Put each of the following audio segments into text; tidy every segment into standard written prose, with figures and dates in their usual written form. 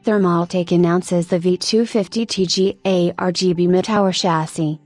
Thermaltake announces the V250 TG ARGB mid-tower chassis.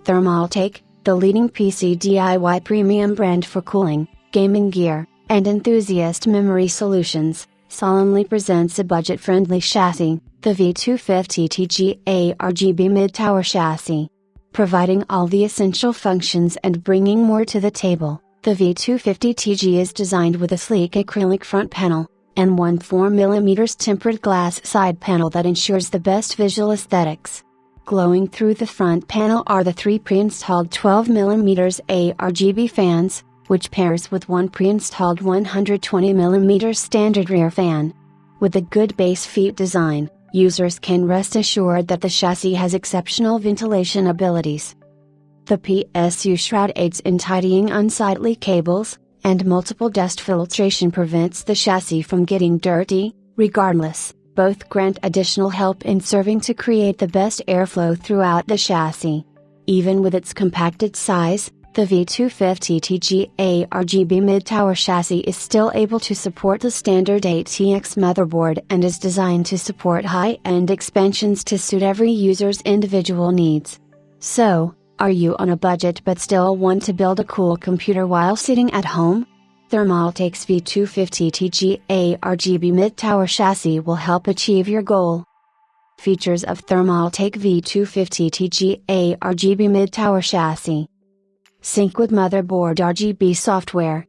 Thermaltake, the leading PC DIY premium brand for cooling, gaming gear, and enthusiast memory solutions, solemnly presents a budget-friendly chassis, the V250 TG ARGB mid-tower chassis. Providing all the essential functions and bringing more to the table, the V250 TG is designed with a sleek acrylic front panel, and one 4mm tempered glass side panel that ensures the best visual aesthetics. Glowing through the front panel are the three pre-installed 12mm ARGB fans, which pairs with one pre-installed 120mm standard rear fan. With a good base feet design, users can rest assured that the chassis has exceptional ventilation abilities. The PSU shroud aids in tidying unsightly cables, and multiple dust filtration prevents the chassis from getting dirty. Regardless, both grant additional help in serving to create the best airflow throughout the chassis. Even with its compacted size, the V250 TG ARGB mid-tower chassis is still able to support the standard ATX motherboard and is designed to support high-end expansions to suit every user's individual needs. So, are you on a budget but still want to build a cool computer while sitting at home? Thermaltake's V250 TG ARGB mid-tower chassis will help achieve your goal. Features of Thermaltake V250 TG ARGB mid-tower chassis. Sync with motherboard RGB software.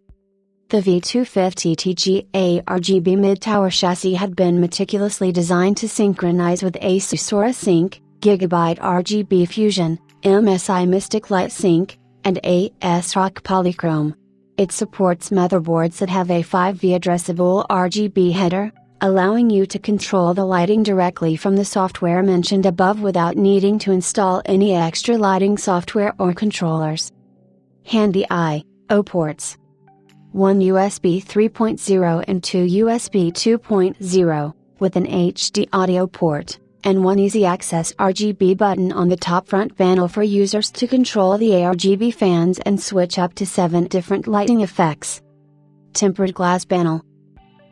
The V250 TG ARGB mid-tower chassis had been meticulously designed to synchronize with ASUS Aura Sync, Gigabyte RGB Fusion, MSI Mystic Light Sync, and ASRock Polychrome. It supports motherboards that have a 5V addressable RGB header, allowing you to control the lighting directly from the software mentioned above without needing to install any extra lighting software or controllers. Handy I/O ports. One USB 3.0 and two USB 2.0, with an HD audio port, and one easy access RGB button on the top front panel for users to control the ARGB fans and switch up to 7 different lighting effects. Tempered glass panel.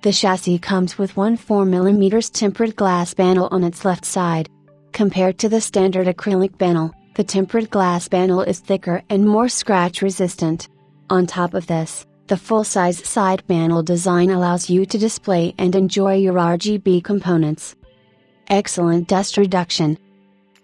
The chassis comes with one 4mm tempered glass panel on its left side. Compared to the standard acrylic panel, the tempered glass panel is thicker and more scratch resistant. On top of this, the full-size side panel design allows you to display and enjoy your RGB components. Excellent dust reduction.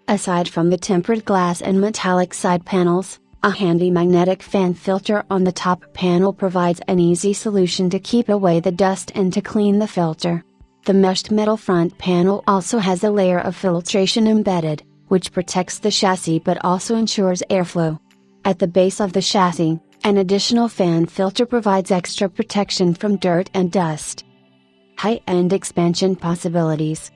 Aside from the tempered glass and metallic side panels, a handy magnetic fan filter on the top panel provides an easy solution to keep away the dust and to clean the filter. The meshed metal front panel also has a layer of filtration embedded, which protects the chassis but also ensures airflow. At the base of the chassis, an additional fan filter provides extra protection from dirt and dust. High-end expansion possibilities.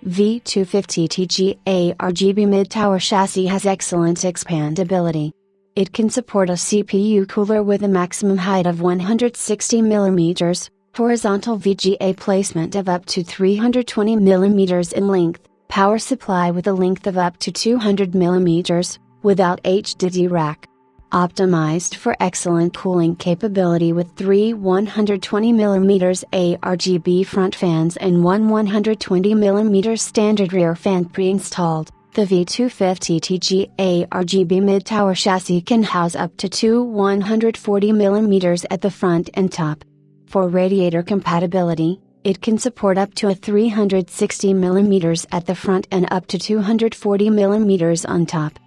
V250 TG ARGB mid-tower chassis has excellent expandability. It can support a CPU cooler with a maximum height of 160mm, horizontal VGA placement of up to 320mm in length, power supply with a length of up to 200mm, without HDD rack. Optimized for excellent cooling capability with 3 120mm ARGB front fans and one 120mm standard rear fan pre-installed, the V250 TG ARGB mid-tower chassis can house up to two 140mm at the front and top. For radiator compatibility, it can support up to a 360mm at the front and up to 240mm on top.